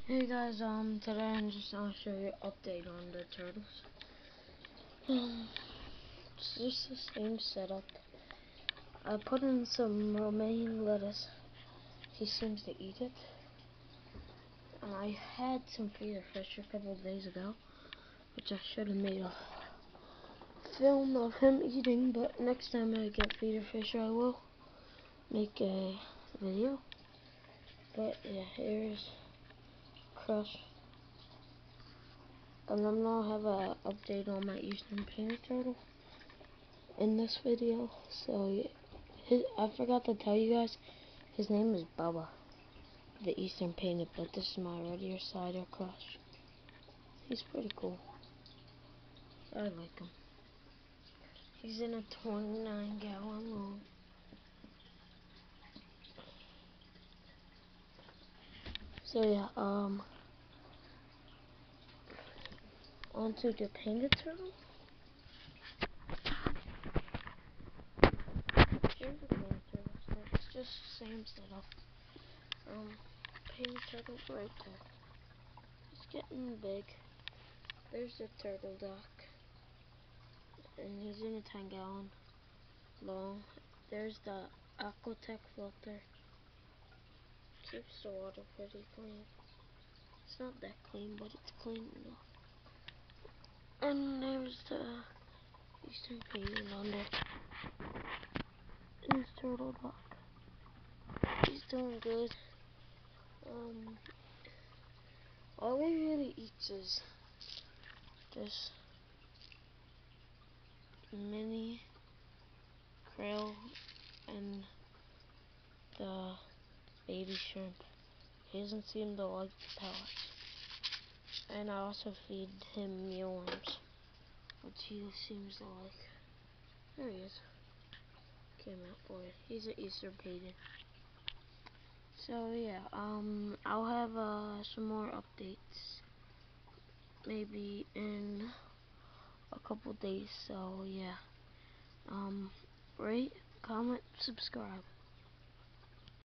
Hey guys, today I'm just gonna show you an update on the turtles. It's just the same setup. I put in some romaine lettuce. He seems to eat it. And I had some feeder fish a couple of days ago, which I should have made a film of him eating, but next time I get feeder fish I will make a video. But yeah, here's Crush. And I'm gonna have an update on my Eastern Painted Turtle in this video. So I forgot to tell you guys, his name is Bubba, the Eastern Painted, but this is my Red Ear Cider Crush. He's pretty cool. I like him. He's in a 29-gallon load. So yeah, onto the Painted Turtle. Here's the Painted Turtle. It's just the same setup. Painted Turtle right there. He's getting big. There's the turtle dock, and he's in a 10-gallon long. There's the Aquatech filter. Keeps the water pretty clean. It's not that clean, but it's clean enough. And there's the Eastern Painted under his turtle dock. He's doing good. All he really eats is this mini krill and the baby shrimp. He doesn't seem to like the pellets. And I also feed him mealworms, which he seems to like. There he is. Came out for you. He's an Eastern Painted. So yeah, I'll have some more updates maybe in a couple days. So yeah, rate, comment, subscribe.